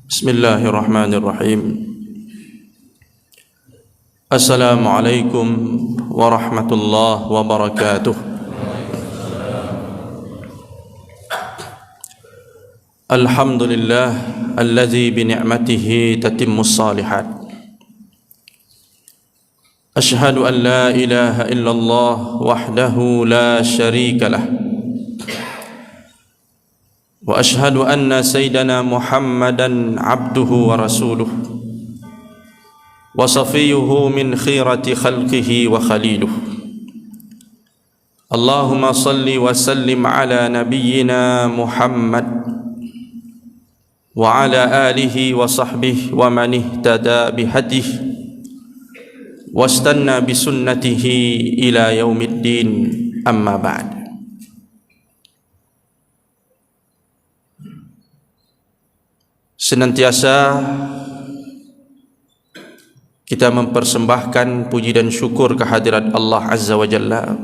Bismillahirrahmanirrahim. Assalamualaikum warahmatullahi wabarakatuh. Alhamdulillah alladzi bi ni'matihi tatimmus shalihat. Ashhadu an la ilaha illallah wahdahu la syarika lah. Wa ashhadu anna sayyidana Muhammadan abduhu wa rasuluh wa safiyuhu min khirati khalqihi wa khaliluh. Allahumma salli wa sallim ala nabiyyina Muhammad wa ala alihi wa sahbihi wa man ihtada bihadihi wastanna bisunnatihi ila yaumiddin, amma ba'd. Senantiasa kita mempersembahkan puji dan syukur kehadirat Allah Azza wa Jalla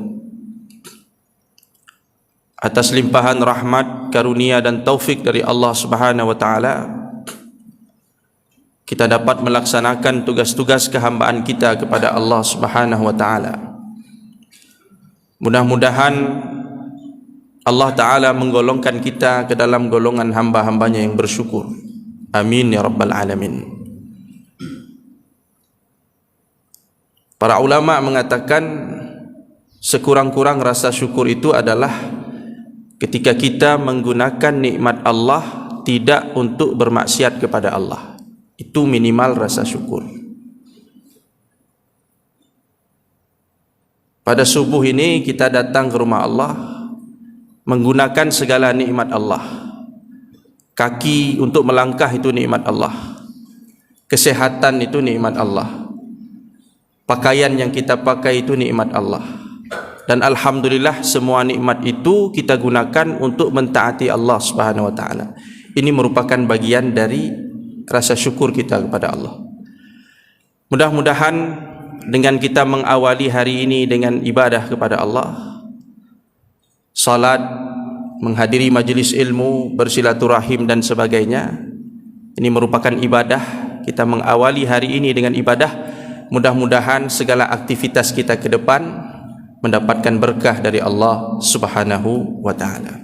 atas limpahan rahmat, karunia dan taufik dari Allah Subhanahu wa taala. Kita dapat melaksanakan tugas-tugas kehambaan kita kepada Allah Subhanahu wa taala. Mudah-mudahan Allah taala menggolongkan kita ke dalam golongan hamba-hambanya yang bersyukur. Amin ya rabbal alamin. Para ulama mengatakan sekurang-kurang rasa syukur itu adalah ketika kita menggunakan nikmat Allah tidak untuk bermaksiat kepada Allah. Itu minimal rasa syukur. Pada subuh ini kita datang ke rumah Allah menggunakan segala nikmat Allah. Kaki untuk melangkah itu nikmat Allah. Kesehatan itu nikmat Allah. Pakaian yang kita pakai itu nikmat Allah. Dan alhamdulillah semua nikmat itu kita gunakan untuk mentaati Allah Subhanahu wa taala. Ini merupakan bagian dari rasa syukur kita kepada Allah. Mudah-mudahan dengan kita mengawali hari ini dengan ibadah kepada Allah, salat, menghadiri majlis ilmu, bersilaturahim dan sebagainya, ini merupakan ibadah. Kita mengawali hari ini dengan ibadah. Mudah-mudahan segala aktivitas kita ke depan mendapatkan berkah dari Allah Subhanahu wa taala.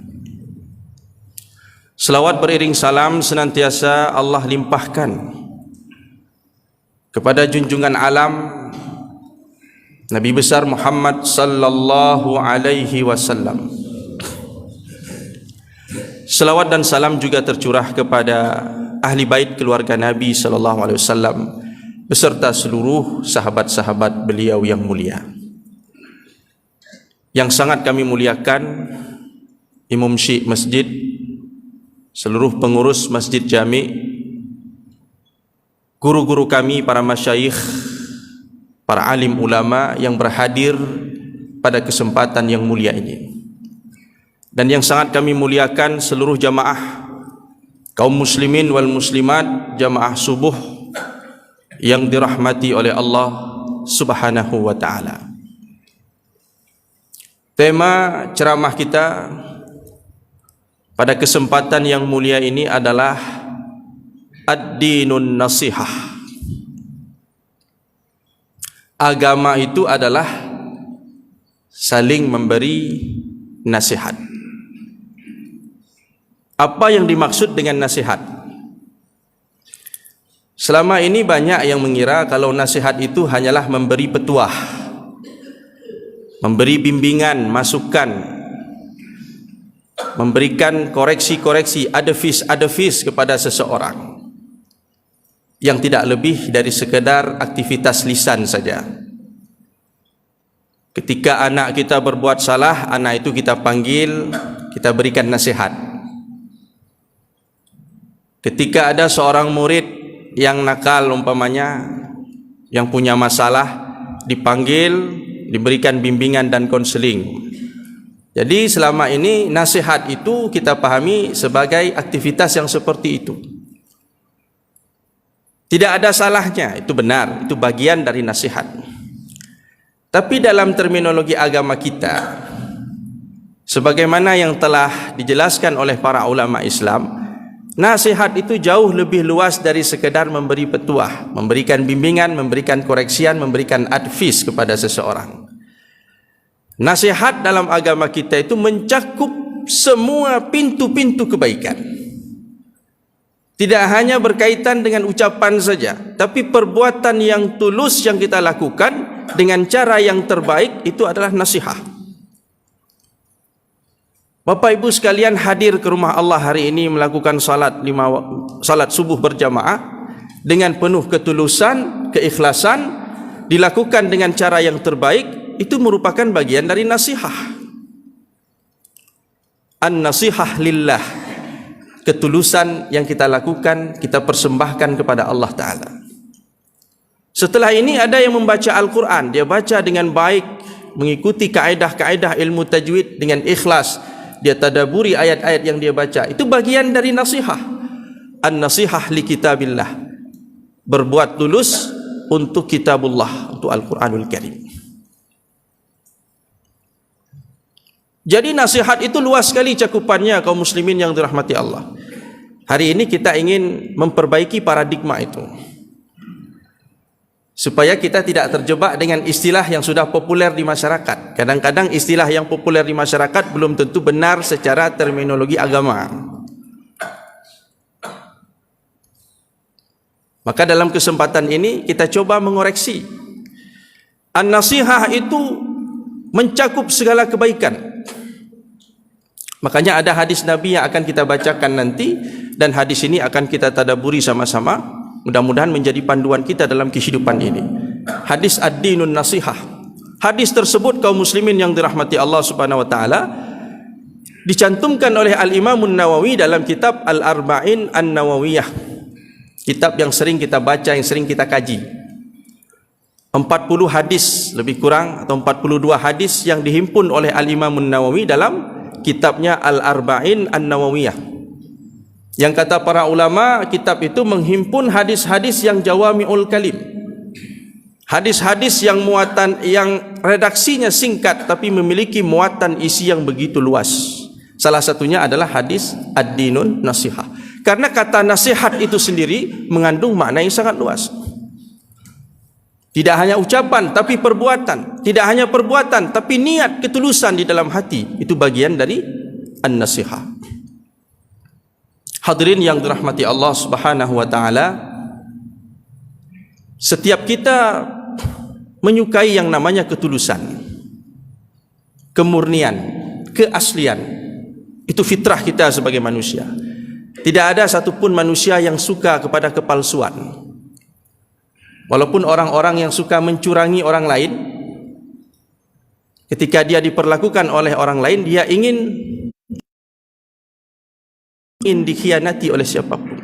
Selawat beriring salam senantiasa Allah limpahkan kepada junjungan alam Nabi besar Muhammad sallallahu alaihi wasallam. Selawat dan salam juga tercurah kepada ahli bait keluarga Nabi sallallahu alaihi wasallam beserta seluruh sahabat-sahabat beliau yang mulia. Yang sangat kami muliakan Imam Syekh Masjid, seluruh pengurus Masjid Jami', guru-guru kami, para masyayikh, para alim ulama yang berhadir pada kesempatan yang mulia ini. Dan yang sangat kami muliakan seluruh jamaah kaum muslimin wal muslimat, jamaah subuh yang dirahmati oleh Allah Subhanahu wa taala. Tema ceramah kita pada kesempatan yang mulia ini adalah Ad-Dinun Nasihah. Agama itu adalah saling memberi nasihat. Apa yang dimaksud dengan nasihat? Selama ini banyak yang mengira kalau nasihat itu hanyalah memberi petuah, memberi bimbingan, masukan, memberikan koreksi-koreksi, advice kepada seseorang yang tidak lebih dari sekedar aktivitas lisan saja. Ketika anak kita berbuat salah, anak itu kita panggil, kita berikan nasihat. Ketika ada seorang murid yang nakal umpamanya, yang punya masalah, dipanggil, diberikan bimbingan dan konseling. Jadi selama ini nasihat itu kita pahami sebagai aktivitas yang seperti itu. Tidak ada salahnya, itu benar, itu bagian dari nasihat. Tapi dalam terminologi agama kita, sebagaimana yang telah dijelaskan oleh para ulama Islam, Nasihat itu jauh lebih luas dari sekedar memberi petuah, memberikan bimbingan, memberikan koreksian, memberikan advice kepada seseorang. Nasihat dalam agama kita itu mencakup semua pintu-pintu kebaikan. Tidak hanya berkaitan dengan ucapan saja, tapi perbuatan yang tulus yang kita lakukan dengan cara yang terbaik itu adalah nasihat. Bapak Ibu sekalian, hadir ke rumah Allah hari ini melakukan salat subuh berjamaah dengan penuh ketulusan, keikhlasan, dilakukan dengan cara yang terbaik, itu merupakan bagian dari nasihat. An-nasihah lillah, ketulusan yang kita lakukan, kita persembahkan kepada Allah Ta'ala. Setelah ini ada yang membaca Al-Quran, dia baca dengan baik, mengikuti kaedah-kaedah ilmu tajwid dengan ikhlas, dia tadaburi ayat-ayat yang dia baca. Itu bagian dari nasihat. An-nasihah li kitabillah, berbuat tulus untuk kitabullah, untuk Al-Quranul Karim. Jadi nasihat itu luas sekali cakupannya, kaum muslimin yang dirahmati Allah. Hari ini kita ingin memperbaiki paradigma itu, supaya kita tidak terjebak dengan istilah yang sudah populer di masyarakat. Kadang-kadang istilah yang populer di masyarakat belum tentu benar secara terminologi agama. Maka dalam kesempatan ini kita coba mengoreksi. An-nasihah itu mencakup segala kebaikan. Makanya ada hadis Nabi yang akan kita bacakan nanti, dan hadis ini akan kita tadaburi sama-sama. Mudah-mudahan menjadi panduan kita dalam kehidupan ini. Hadis ad-dinun nasihah. Hadis tersebut kaum muslimin yang dirahmati Allah Subhanahu wa taala dicantumkan oleh Al-Imam An-Nawawi dalam kitab Al-Arba'in An-Nawawiyah. Kitab yang sering kita baca, yang sering kita kaji. 40 hadis lebih kurang, atau 42 hadis yang dihimpun oleh Al-Imam An-Nawawi dalam kitabnya Al-Arba'in An-Nawawiyah. Yang kata para ulama, kitab itu menghimpun hadis-hadis yang jawami'ul kalim, hadis-hadis yang redaksinya singkat tapi memiliki muatan isi yang begitu luas. Salah satunya adalah hadis ad-dinun nasihah. Karena kata nasihat itu sendiri mengandung makna yang sangat luas. Tidak hanya ucapan tapi perbuatan, tidak hanya perbuatan tapi niat, ketulusan di dalam hati, itu bagian dari an-nasihah. Hadirin yang dirahmati Allah Subhanahu wa taala, setiap kita menyukai yang namanya ketulusan, kemurnian, keaslian. Itu fitrah kita sebagai manusia. Tidak ada satupun manusia yang suka kepada kepalsuan. Walaupun orang-orang yang suka mencurangi orang lain, ketika dia diperlakukan oleh orang lain, dia ingin dikhianati oleh siapapun.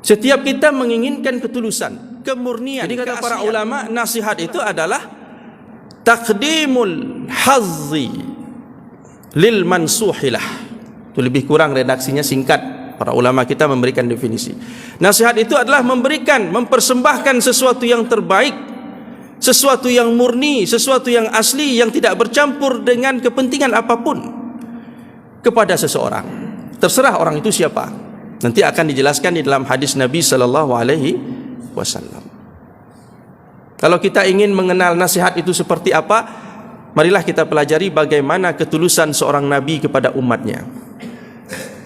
Setiap kita menginginkan ketulusan, kemurnian. Jadi kata para ulama, nasihat itu adalah taqdimul hazzi lil mansuhilah. Itu lebih kurang redaksinya singkat. Para ulama kita memberikan definisi. Nasihat itu adalah mempersembahkan sesuatu yang terbaik, sesuatu yang murni, sesuatu yang asli, yang tidak bercampur dengan kepentingan apapun kepada seseorang. Terserah orang itu siapa. Nanti akan dijelaskan di dalam hadis Nabi sallallahu alaihi wasallam. Kalau kita ingin mengenal nasihat itu seperti apa, marilah kita pelajari bagaimana ketulusan seorang nabi kepada umatnya.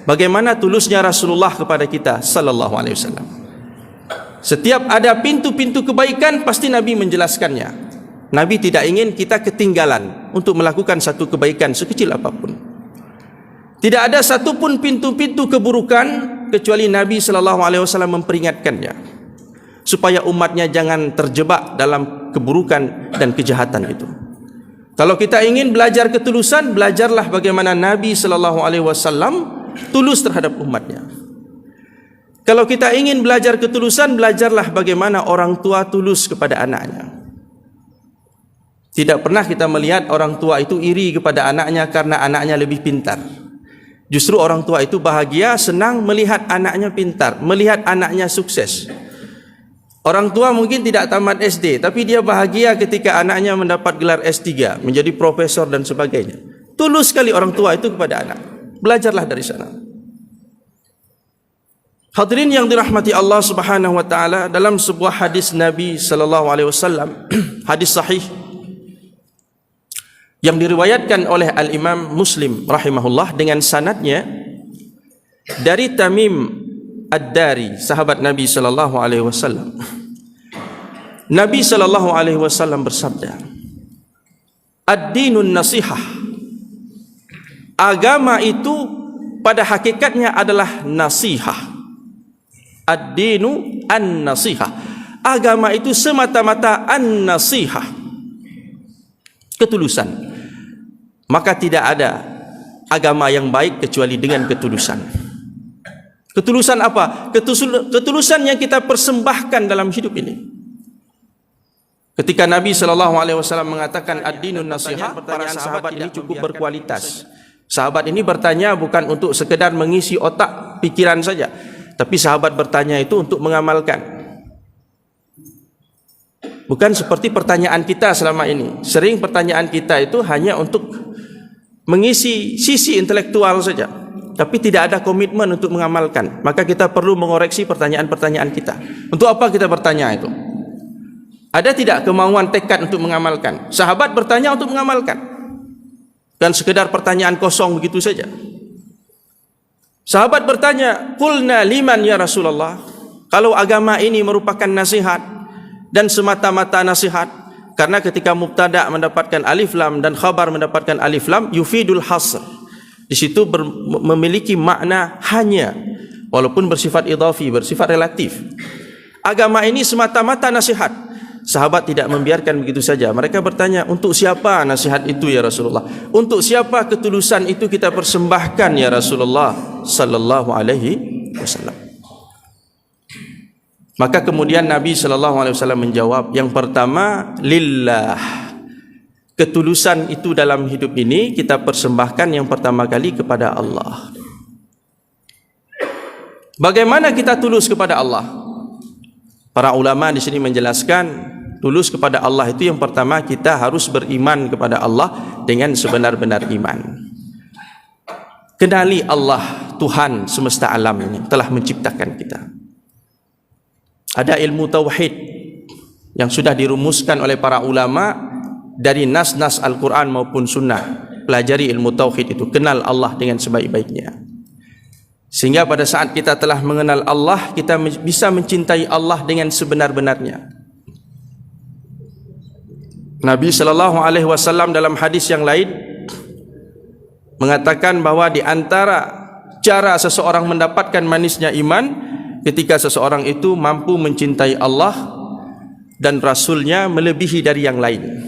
Bagaimana tulusnya Rasulullah kepada kita sallallahu alaihi wasallam. Setiap ada pintu-pintu kebaikan pasti Nabi menjelaskannya. Nabi tidak ingin kita ketinggalan untuk melakukan satu kebaikan sekecil apapun. Tidak ada satupun pintu-pintu keburukan kecuali Nabi sallallahu alaihi wasallam memperingatkannya, supaya umatnya jangan terjebak dalam keburukan dan kejahatan itu. Kalau kita ingin belajar ketulusan, belajarlah bagaimana Nabi sallallahu alaihi wasallam tulus terhadap umatnya. Kalau kita ingin belajar ketulusan, belajarlah bagaimana orang tua tulus kepada anaknya. Tidak pernah kita melihat orang tua itu iri kepada anaknya karena anaknya lebih pintar. Justru orang tua itu bahagia, senang melihat anaknya pintar, melihat anaknya sukses. Orang tua mungkin tidak tamat SD, tapi dia bahagia ketika anaknya mendapat gelar S3, menjadi profesor dan sebagainya. Tulus sekali orang tua itu kepada anak. Belajarlah dari sana. Hadirin yang dirahmati Allah Subhanahu wa taala, dalam sebuah hadis Nabi sallallahu alaihi wasallam, hadis sahih yang diriwayatkan oleh Al-Imam Muslim rahimahullah dengan sanadnya dari Tamim Ad-Dari, sahabat Nabi sallallahu alaihi wasallam. Nabi sallallahu alaihi wasallam bersabda, "Ad-dinun nasihah." Agama itu pada hakikatnya adalah nasihah. Ad-dinu an-nasihah. Agama itu semata-mata an-nasihah, ketulusan. Maka tidak ada agama yang baik kecuali dengan ketulusan. Ketulusan apa? Ketulusan yang kita persembahkan dalam hidup ini. Ketika Nabi SAW mengatakan ad-dinun nasihah, para sahabat ini cukup berkualitas. Sahabat ini bertanya bukan untuk sekedar mengisi otak pikiran saja, tapi sahabat bertanya itu untuk mengamalkan. Bukan seperti pertanyaan kita selama ini. Sering pertanyaan kita itu hanya untuk mengisi sisi intelektual saja, tapi tidak ada komitmen untuk mengamalkan. Maka kita perlu mengoreksi pertanyaan-pertanyaan kita. Untuk apa kita bertanya itu? Ada tidak kemauan tekad untuk mengamalkan? Sahabat bertanya untuk mengamalkan, dan sekedar pertanyaan kosong begitu saja. Sahabat bertanya, "Qulna liman ya Rasulullah?" Kalau agama ini merupakan nasihat dan semata-mata nasihat, karena ketika mubtada mendapatkan alif lam dan khabar mendapatkan alif lam, yufidul hasr. Di situ memiliki makna hanya, walaupun bersifat idhafi, bersifat relatif. Agama ini semata-mata nasihat. Sahabat tidak membiarkan begitu saja. Mereka bertanya, untuk siapa nasihat itu ya Rasulullah? Untuk siapa ketulusan itu kita persembahkan ya Rasulullah sallallahu alaihi wasallam? Maka kemudian Nabi sallallahu alaihi wasallam menjawab, yang pertama, lillah. Ketulusan itu dalam hidup ini kita persembahkan yang pertama kali kepada Allah. Bagaimana kita tulus kepada Allah? Para ulama di sini menjelaskan, tulus kepada Allah itu yang pertama kita harus beriman kepada Allah dengan sebenar-benar iman. Kenali Allah, Tuhan semesta alam ini telah menciptakan kita. Ada ilmu tauhid yang sudah dirumuskan oleh para ulama dari nas-nas Al-Quran maupun sunnah. Pelajari ilmu tauhid itu, kenal Allah dengan sebaik-baiknya. Sehingga pada saat kita telah mengenal Allah, kita bisa mencintai Allah dengan sebenar-benarnya. Nabi SAW dalam hadis yang lain mengatakan bahawa di antara cara seseorang mendapatkan manisnya iman, ketika seseorang itu mampu mencintai Allah dan Rasulnya melebihi dari yang lain,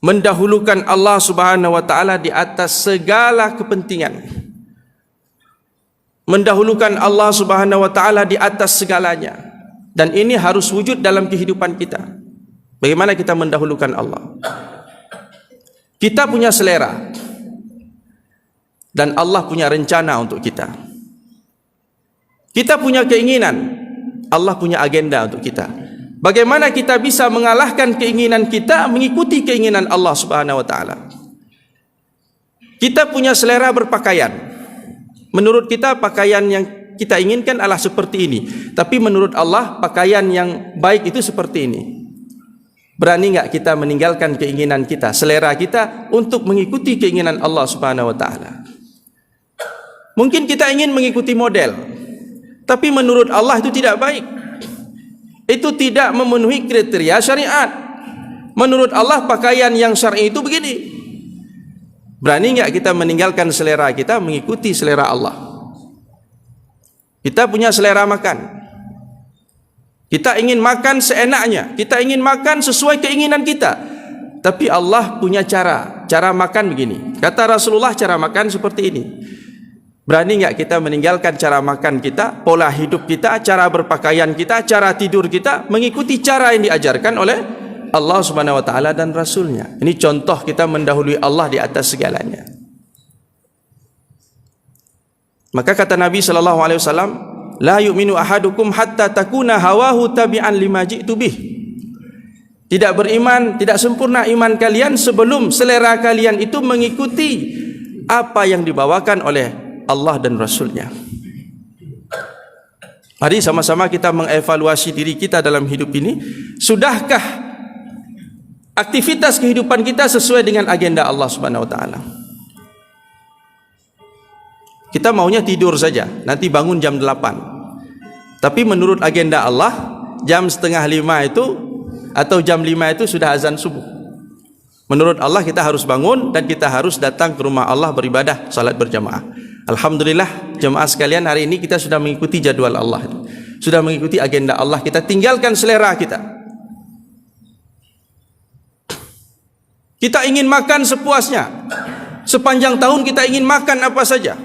mendahulukan Allah Subhanahu wa taala di atas segala kepentingan, mendahulukan Allah Subhanahu wa taala di atas segalanya. Dan ini harus wujud dalam kehidupan kita. Bagaimana kita mendahulukan Allah? Kita punya selera dan Allah punya rencana untuk kita. Kita punya keinginan, Allah punya agenda untuk kita. Bagaimana kita bisa mengalahkan keinginan kita mengikuti keinginan Allah Subhanahu wa taala? Kita punya selera berpakaian. Menurut kita pakaian yang kita inginkan adalah seperti ini, tapi menurut Allah pakaian yang baik itu seperti ini. Berani enggak kita meninggalkan keinginan kita, selera kita untuk mengikuti keinginan Allah Subhanahu wa taala? Mungkin kita ingin mengikuti model, tapi menurut Allah itu tidak baik. Itu tidak memenuhi kriteria syariat. Menurut Allah pakaian yang syar'i itu begini. Berani enggak kita meninggalkan selera kita mengikuti selera Allah? Kita punya selera makan. Kita ingin makan seenaknya, kita ingin makan sesuai keinginan kita. Tapi Allah punya cara makan begini. Kata Rasulullah cara makan seperti ini. Berani enggak kita meninggalkan cara makan kita, pola hidup kita, cara berpakaian kita, cara tidur kita, mengikuti cara yang diajarkan oleh Allah Subhanahu wa taala dan Rasulnya? Ini contoh kita mendahului Allah di atas segalanya. Maka kata Nabi sallallahu alaihi wasallam, la yu'minu ahadukum hatta takuna hawahu tabi'an lima ji'tu bih. Tidak beriman, tidak sempurna iman kalian sebelum selera kalian itu mengikuti apa yang dibawakan oleh Allah dan Rasulnya. Mari sama-sama kita mengevaluasi diri kita dalam hidup ini. Sudahkah aktivitas kehidupan kita sesuai dengan agenda Allah Subhanahu wa taala? Kita maunya tidur saja, nanti bangun jam 8. Tapi menurut agenda Allah, jam setengah 5 itu atau jam 5 itu sudah azan subuh. Menurut Allah kita harus bangun dan kita harus datang ke rumah Allah beribadah, salat berjamaah. Alhamdulillah jemaah sekalian, hari ini kita sudah mengikuti jadwal Allah, sudah mengikuti agenda Allah. Kita tinggalkan selera kita. Kita ingin makan sepuasnya. Sepanjang tahun kita ingin makan apa saja.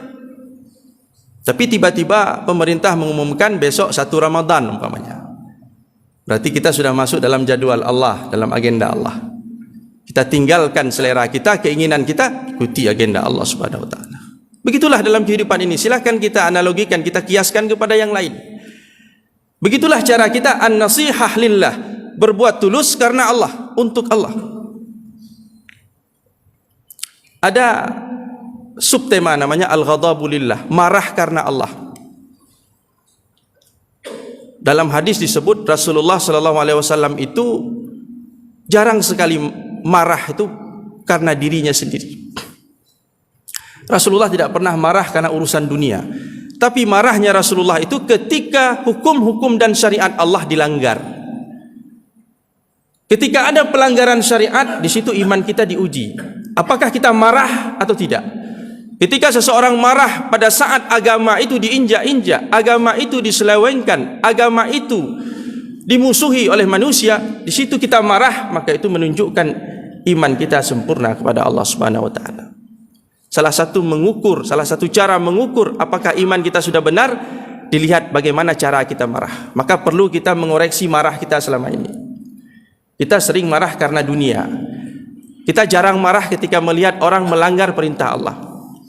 Tapi tiba-tiba pemerintah mengumumkan besok 1 Ramadan umpamanya. Berarti kita sudah masuk dalam jadwal Allah, dalam agenda Allah. Kita tinggalkan selera kita, keinginan kita, ikuti agenda Allah Subhanahu wa taala. Begitulah dalam kehidupan ini. Silakan kita analogikan, kita kiaskan kepada yang lain. Begitulah cara kita an-nasihah lillah, berbuat tulus karena Allah, untuk Allah. Ada subtema namanya al-ghadabu lillah, marah karena Allah. Dalam hadis disebut Rasulullah sallallahu alaihi wasallam itu jarang sekali marah itu karena dirinya sendiri. Rasulullah tidak pernah marah karena urusan dunia, tapi marahnya Rasulullah itu ketika hukum-hukum dan syariat Allah dilanggar. Ketika ada pelanggaran syariat, di situ iman kita diuji. Apakah kita marah atau tidak? Ketika seseorang marah pada saat agama itu diinjak-injak, agama itu diselewengkan, agama itu dimusuhi oleh manusia, di situ kita marah, maka itu menunjukkan iman kita sempurna kepada Allah Subhanahu wa taala. Salah satu cara mengukur apakah iman kita sudah benar, dilihat bagaimana cara kita marah. Maka perlu kita mengoreksi marah kita selama ini. Kita sering marah karena dunia. Kita jarang marah ketika melihat orang melanggar perintah Allah.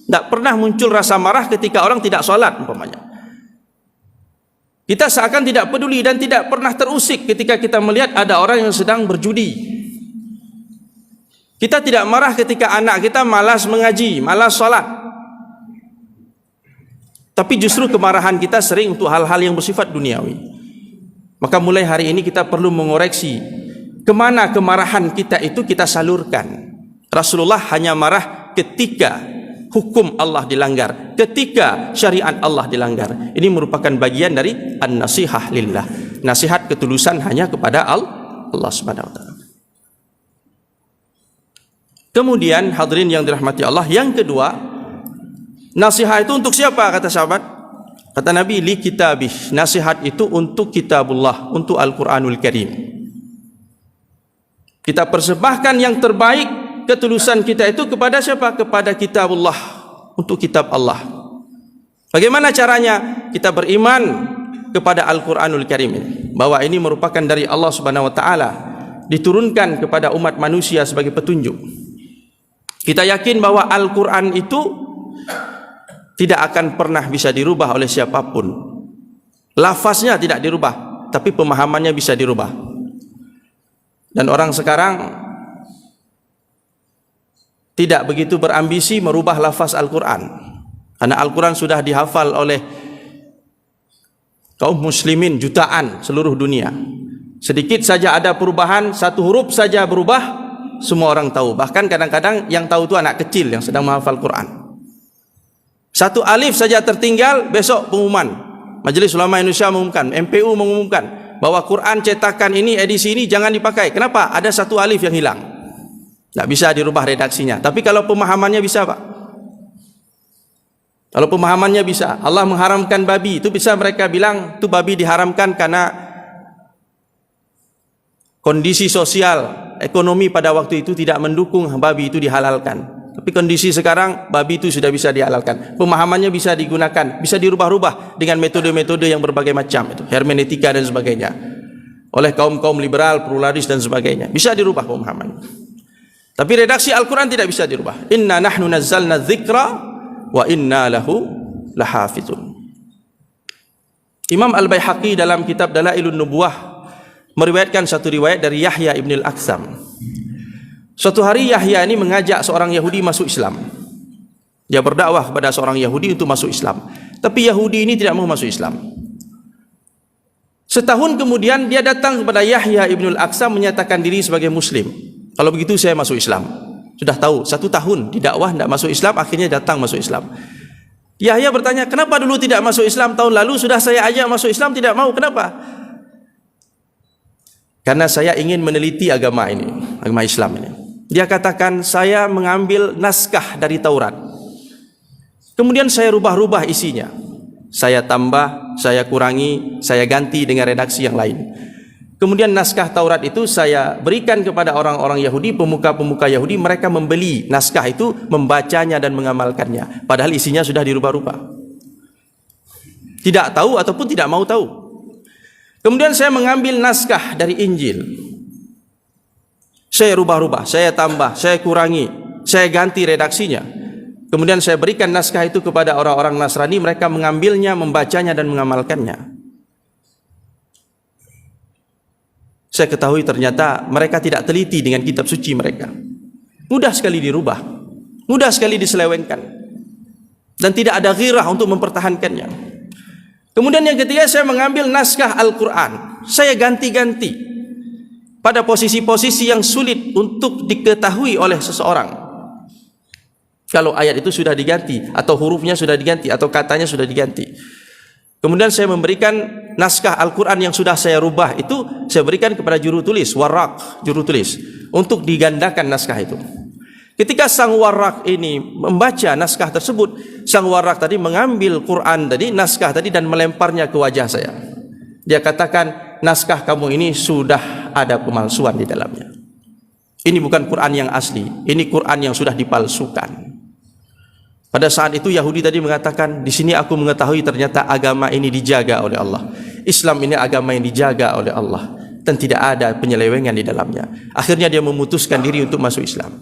Tidak pernah muncul rasa marah ketika orang tidak sholat umpamanya. Kita seakan tidak peduli dan tidak pernah terusik ketika kita melihat ada orang yang sedang berjudi. Kita tidak marah ketika anak kita malas mengaji, malas sholat. Tapi justru kemarahan kita sering untuk hal-hal yang bersifat duniawi. Maka mulai hari ini kita perlu mengoreksi kemana kemarahan kita itu kita salurkan. Rasulullah hanya marah ketika hukum Allah dilanggar, ketika syariat Allah dilanggar. Ini merupakan bagian dari an-nasihah lillah. Nasihat ketulusan hanya kepada Allah Subhanahu wa taala. Kemudian hadirin yang dirahmati Allah, yang kedua, nasihat itu untuk siapa kata sahabat? Kata Nabi, li kitabih. Nasihat itu untuk kitabullah, untuk Al-Quranul Karim. Kita persembahkan yang terbaik ketulusan kita itu kepada siapa? Kepada kitabullah, untuk kitab Allah. Bagaimana caranya? Kita beriman kepada Al-Quranul Karim ini, bahwa ini merupakan dari Allah Subhanahu wa taala, diturunkan kepada umat manusia sebagai petunjuk. Kita yakin bahwa Al-Quran itu tidak akan pernah bisa dirubah oleh siapapun. Lafaznya tidak dirubah, tapi pemahamannya bisa dirubah. Dan orang sekarang tidak begitu berambisi merubah lafaz Al-Quran, karena Al-Quran sudah dihafal oleh kaum muslimin jutaan seluruh dunia. Sedikit saja ada perubahan, satu huruf saja berubah, semua orang tahu. Bahkan kadang-kadang yang tahu itu anak kecil yang sedang menghafal Quran. Satu alif saja tertinggal, besok pengumuman. Majelis Ulama Indonesia mengumumkan, MPU mengumumkan bahwa Quran cetakan ini, edisi ini jangan dipakai. Kenapa? Ada satu alif yang hilang. Tak bisa dirubah redaksinya. Tapi kalau pemahamannya bisa, Pak. Kalau pemahamannya bisa. Allah mengharamkan babi, itu bisa mereka bilang itu babi diharamkan karena kondisi sosial, ekonomi pada waktu itu tidak mendukung babi itu dihalalkan. Tapi kondisi sekarang babi itu sudah bisa dihalalkan. Pemahamannya bisa digunakan, bisa dirubah-rubah dengan metode-metode yang berbagai macam, itu hermeneutika dan sebagainya, oleh kaum-kaum liberal, pluralis dan sebagainya. Bisa dirubah pemahamannya. Tapi redaksi Al-Quran tidak bisa dirubah. Inna nahnu nazzalna dzikra wa inna lahu lahafizun. Imam Al-Baihaqi dalam kitab Dalailun Nubuwah meriwayatkan satu riwayat dari Yahya ibn al-Aqsam. Suatu hari Yahya ini mengajak seorang Yahudi masuk Islam. Dia berdakwah kepada seorang Yahudi untuk masuk Islam. Tapi Yahudi ini tidak mau masuk Islam. Setahun kemudian dia datang kepada Yahya ibn al-Aqsam menyatakan diri sebagai Muslim. Kalau begitu saya masuk Islam. Sudah tahu 1 tahun didakwah tidak masuk Islam, akhirnya datang masuk Islam. Yahya bertanya, kenapa dulu tidak masuk Islam tahun lalu? Sudah saya ajak masuk Islam tidak mau, kenapa? Karena saya ingin meneliti agama ini, agama Islam ini. Dia katakan, saya mengambil naskah dari Taurat. Kemudian saya rubah-rubah isinya. Saya tambah, saya kurangi, saya ganti dengan redaksi yang lain. Kemudian naskah Taurat itu saya berikan kepada orang-orang Yahudi, pemuka-pemuka Yahudi. Mereka membeli naskah itu, membacanya dan mengamalkannya. Padahal isinya sudah dirubah-rubah. Tidak tahu ataupun tidak mau tahu. Kemudian saya mengambil naskah dari Injil. Saya rubah-rubah, saya tambah, saya kurangi, saya ganti redaksinya. Kemudian saya berikan naskah itu kepada orang-orang Nasrani, mereka mengambilnya, membacanya dan mengamalkannya. Saya ketahui ternyata mereka tidak teliti dengan kitab suci mereka. Mudah sekali dirubah, mudah sekali diselewengkan, dan tidak ada ghirah untuk mempertahankannya. Kemudian yang ketiga, saya mengambil naskah Al-Quran, saya ganti-ganti pada posisi-posisi yang sulit untuk diketahui oleh seseorang. Kalau ayat itu sudah diganti, atau hurufnya sudah diganti, atau katanya sudah diganti. Kemudian saya memberikan naskah Al-Quran yang sudah saya rubah itu, saya berikan kepada juru tulis, warraq, juru tulis, untuk digandakan naskah itu. Ketika sang warraq ini membaca naskah tersebut, sang warraq tadi mengambil Quran tadi, naskah tadi, dan melemparnya ke wajah saya. Dia katakan, naskah kamu ini sudah ada pemalsuan di dalamnya. Ini bukan Quran yang asli, ini Quran yang sudah dipalsukan. Pada saat itu Yahudi tadi mengatakan, di sini aku mengetahui ternyata agama ini dijaga oleh Allah. Islam ini agama yang dijaga oleh Allah dan tidak ada penyelewengan di dalamnya. Akhirnya dia memutuskan diri untuk masuk Islam.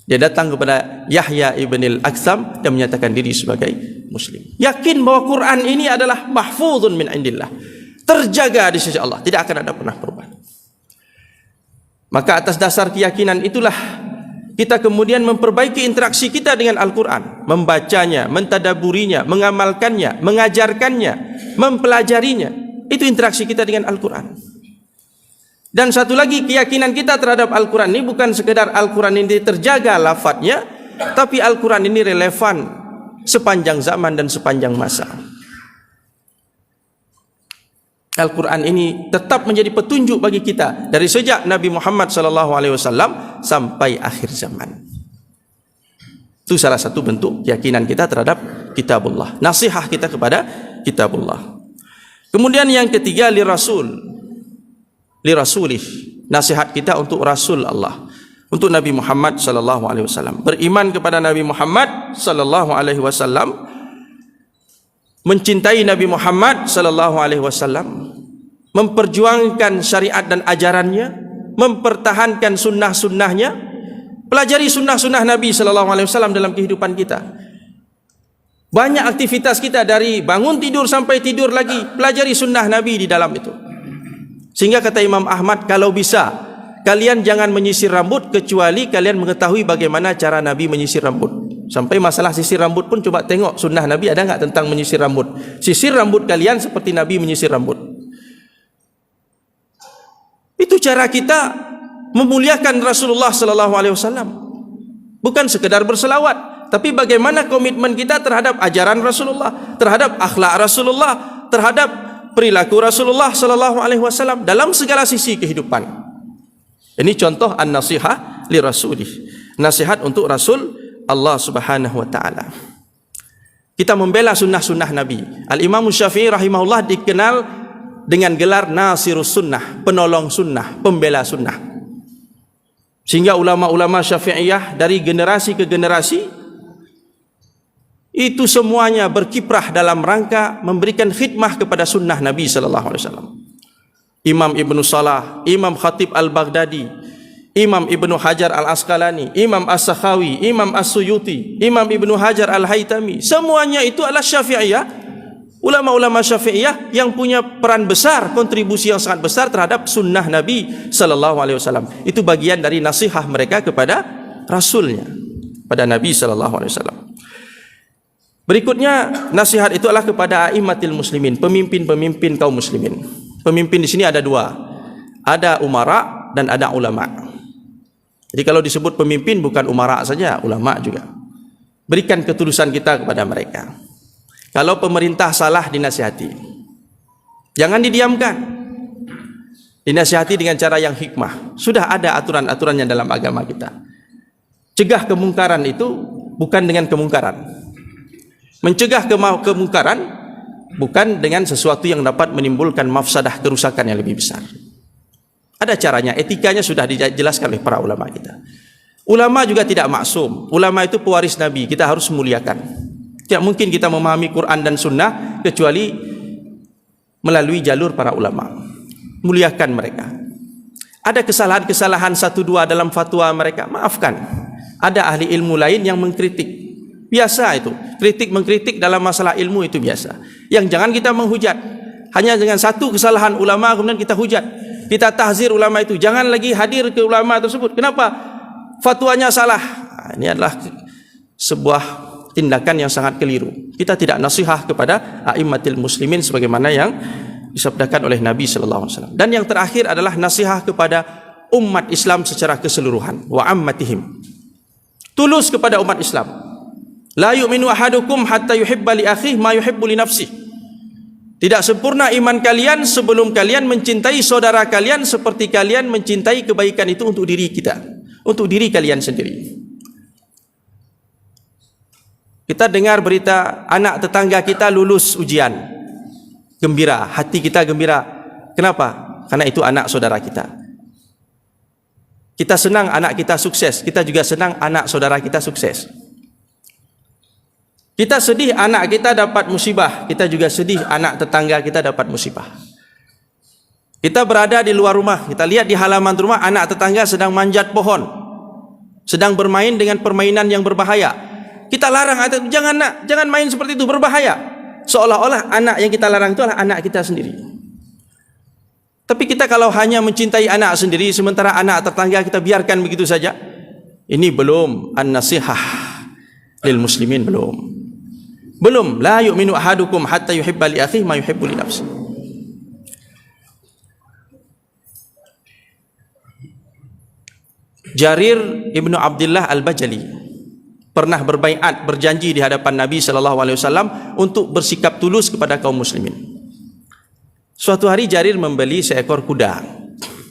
Dia datang kepada Yahya ibn al-Aqsam dan menyatakan diri sebagai Muslim. Yakin bahwa Quran ini adalah mahfuzun min indillah, terjaga di sisi Allah, tidak akan ada pernah perubahan. Maka atas dasar keyakinan itulah kita kemudian memperbaiki interaksi kita dengan Al-Quran, membacanya, mentadaburinya, mengamalkannya, mengajarkannya, mempelajarinya. Itu interaksi kita dengan Al-Quran. Dan satu lagi, keyakinan kita terhadap Al-Quran ini bukan sekedar Al-Quran ini terjaga lafadznya, tapi Al-Quran ini relevan sepanjang zaman dan sepanjang masa. Al-Quran ini tetap menjadi petunjuk bagi kita dari sejak Nabi Muhammad SAW sampai akhir zaman. Itu salah satu bentuk keyakinan kita terhadap kitabullah, nasihat kita kepada kitabullah. Kemudian yang ketiga, li rasulih, nasihat kita untuk Rasul Allah, untuk Nabi Muhammad SAW. Beriman kepada Nabi Muhammad SAW, mencintai Nabi Muhammad SAW, memperjuangkan syariat dan ajarannya, mempertahankan sunnah-sunnahnya, pelajari sunnah-sunnah Nabi SAW dalam kehidupan kita. Banyak aktivitas kita, dari bangun tidur sampai tidur lagi, pelajari sunnah Nabi di dalam itu. Sehingga kata Imam Ahmad, kalau bisa kalian jangan menyisir rambut kecuali kalian mengetahui bagaimana cara Nabi menyisir rambut. Sampai masalah sisir rambut pun coba tengok sunnah Nabi ada enggak tentang menyisir rambut. Sisir rambut kalian seperti Nabi menyisir rambut. Itu cara kita memuliakan Rasulullah SAW. Bukan sekedar berselawat, tapi bagaimana komitmen kita terhadap ajaran Rasulullah, terhadap akhlak Rasulullah, terhadap perilaku Rasulullah SAW dalam segala sisi kehidupan. Ini contoh an-nasihah li rasulih, nasihat untuk Rasul Allah Subhanahu wa taala. Kita membela sunnah-sunnah Nabi. Al-Imam Syafi'i rahimahullah dikenal dengan gelar Nasirus Sunnah, penolong sunnah, pembela sunnah. Sehingga ulama-ulama Syafi'iyah dari generasi ke generasi itu semuanya berkiprah dalam rangka memberikan khidmah kepada sunnah Nabi sallallahu alaihi wasallam. Imam Ibnu Salah, Imam Khatib Al-Baghdadi, Imam Ibnu Hajar Al-Asqalani, Imam As-Sakhawi, Imam As-Suyuti, Imam Ibnu Hajar Al-Haytami, semuanya itu adalah Syafi'iyah, ulama-ulama Syafi'iyah yang punya peran besar, kontribusi yang sangat besar terhadap sunnah Nabi sallallahu alaihi wasallam. Itu bagian dari nasihat mereka kepada Rasulnya, pada Nabi sallallahu alaihi wasallam. Berikutnya, nasihat itu adalah kepada a'immatil muslimin, pemimpin-pemimpin kaum muslimin. Pemimpin di sini ada dua. Ada umara dan ada ulama. Jadi kalau disebut pemimpin bukan umara saja, ulama juga. Berikan ketulusan kita kepada mereka. Kalau pemerintah salah, dinasihati. Jangan didiamkan. Dinasihati dengan cara yang hikmah. Sudah ada aturan-aturannya dalam agama kita. Cegah kemungkaran itu bukan dengan kemungkaran. Mencegah kemungkaran bukan dengan sesuatu yang dapat menimbulkan mafsadah, kerusakan yang lebih besar. Ada caranya, etikanya sudah dijelaskan oleh para ulama kita. Ulama juga tidak maksum. Ulama itu pewaris Nabi, kita harus muliakan. Tidak mungkin kita memahami Quran dan Sunnah kecuali melalui jalur para ulama. Muliakan mereka. Ada kesalahan-kesalahan 1-2 dalam fatwa mereka, maafkan. Ada ahli ilmu lain yang mengkritik. Biasa itu, kritik mengkritik dalam masalah ilmu itu biasa. Yang jangan kita menghujat. Hanya dengan satu kesalahan ulama kemudian kita hujat, kita tahzir ulama itu. Jangan lagi hadir ke ulama tersebut. Kenapa? Fatwanya salah. Ini adalah sebuah tindakan yang sangat keliru. Kita tidak nasihat kepada a'immatil muslimin sebagaimana yang disabdakan oleh Nabi sallallahu alaihi wasallam. Dan yang terakhir adalah nasihat kepada umat Islam secara keseluruhan, wa ammatihim. Tulus kepada umat Islam. La yu'minu ahadukum hatta yuhibba li akhihi ma yuhibbu li nafsihi. Tidak sempurna iman kalian sebelum kalian mencintai saudara kalian seperti kalian mencintai kebaikan itu untuk diri kita, untuk diri kalian sendiri. Kita dengar berita anak tetangga kita lulus ujian. Gembira, hati kita gembira. Kenapa? Karena itu anak saudara kita. Kita senang anak kita sukses, kita juga senang anak saudara kita sukses. Kita sedih anak kita dapat musibah, kita juga sedih anak tetangga kita dapat musibah. Kita berada di luar rumah, kita lihat di halaman rumah anak tetangga sedang manjat pohon, sedang bermain dengan permainan yang berbahaya. Kita larang, jangan nak, jangan main seperti itu, berbahaya. Seolah-olah anak yang kita larang itu adalah anak kita sendiri. Tapi kita kalau hanya mencintai anak sendiri sementara anak tetangga kita biarkan begitu saja, ini belum an-nasihah lil muslimin, belum. La yu'minu ahadukum hatta yuhibba li akhihi ma yuhibbu li nafsihi. Jarir Ibnu Abdullah Al-Bajali pernah berbaiat, berjanji di hadapan Nabi sallallahu alaihi wasallam untuk bersikap tulus kepada kaum muslimin. Suatu hari Jarir membeli seekor kuda.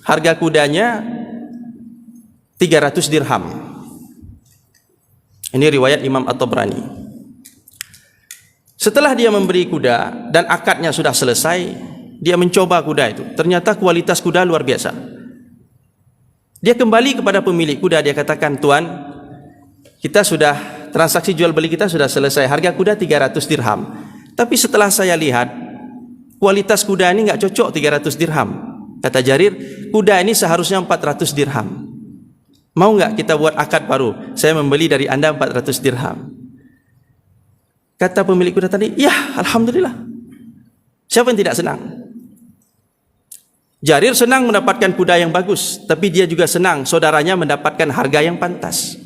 Harga kudanya 300 dirham. Ini riwayat Imam At-Tabrani. Setelah dia memberi kuda dan akadnya sudah selesai, dia mencoba kuda itu. Ternyata kualitas kuda luar biasa. Dia kembali kepada pemilik kuda, dia katakan, "Tuan, kita sudah transaksi jual beli kita sudah selesai. Harga kuda 300 dirham. Tapi setelah saya lihat, kualitas kuda ini enggak cocok 300 dirham." Kata Jarir, "Kuda ini seharusnya 400 dirham. Mau enggak kita buat akad baru? Saya membeli dari Anda 400 dirham." Kata pemilik kuda tadi, "Ya, alhamdulillah." Siapa yang tidak senang? Jarir senang mendapatkan kuda yang bagus, tapi dia juga senang saudaranya mendapatkan harga yang pantas.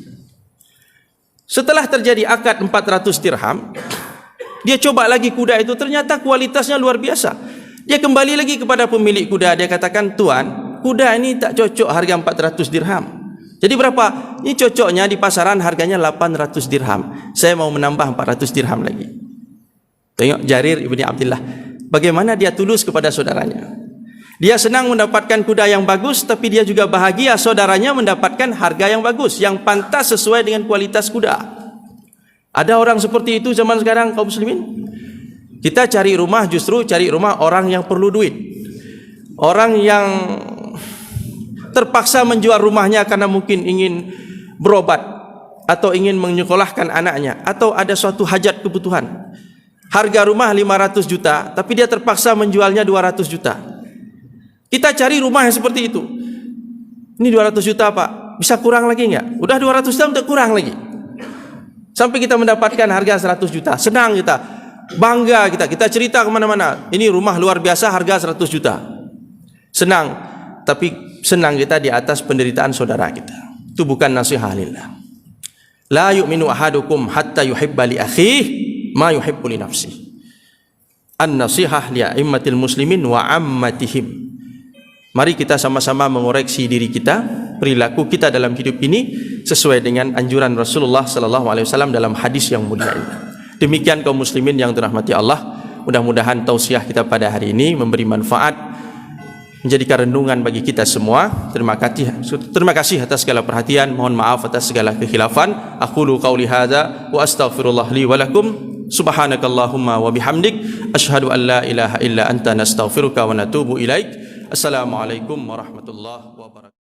Setelah terjadi akad 400 dirham, dia coba lagi kuda itu, ternyata kualitasnya luar biasa. Dia kembali lagi kepada pemilik kuda, dia katakan, "Tuan, kuda ini tak cocok harga 400 dirham. Jadi berapa? Ini cocoknya di pasaran harganya 800 dirham. Saya mau menambah 400 dirham lagi." Tengok Jarir Ibni Abdullah, bagaimana dia tulus kepada saudaranya. Dia senang mendapatkan kuda yang bagus, tapi dia juga bahagia saudaranya mendapatkan harga yang bagus, yang pantas sesuai dengan kualitas kuda. Ada orang seperti itu zaman sekarang, kaum muslimin. Kita cari rumah, justru cari rumah orang yang perlu duit. Orang yang terpaksa menjual rumahnya karena mungkin ingin berobat atau ingin menyekolahkan anaknya atau ada suatu hajat kebutuhan. Harga rumah 500 juta tapi dia terpaksa menjualnya 200 juta. Kita cari rumah yang seperti itu. Ini 200 juta Pak, bisa kurang lagi enggak? Udah 200 juta udah kurang lagi. Sampai kita mendapatkan harga 100 juta. Senang kita, bangga kita cerita kemana-mana. Ini rumah luar biasa harga 100 juta. Senang, tapi senang kita di atas penderitaan saudara kita. Itu bukan nasihat lillah. La yu'minu ahadukum hatta yuhibba li akhihi ma yuhibbu li nafsihi. an-nasihah li a'immatil muslimin wa ammatihim. Mari kita sama-sama mengoreksi diri kita, perilaku kita dalam hidup ini sesuai dengan anjuran Rasulullah sallallahu alaihi wasallam dalam hadis yang mulia ini. Demikian kaum muslimin yang dirahmati Allah, mudah-mudahan tausiah kita pada hari ini memberi manfaat, menjadikan renungan bagi kita semua. Terima kasih atas segala perhatian, mohon maaf atas segala kekhilafan. Aqulu qauli hadza wa astaghfirullah li wa lakum. Subhanakallahumma wa bihamdik asyhadu an la ilaha illa anta nastaghfiruka wa natubu ilaik. Assalamualaikum warahmatullahi wabarakatuh.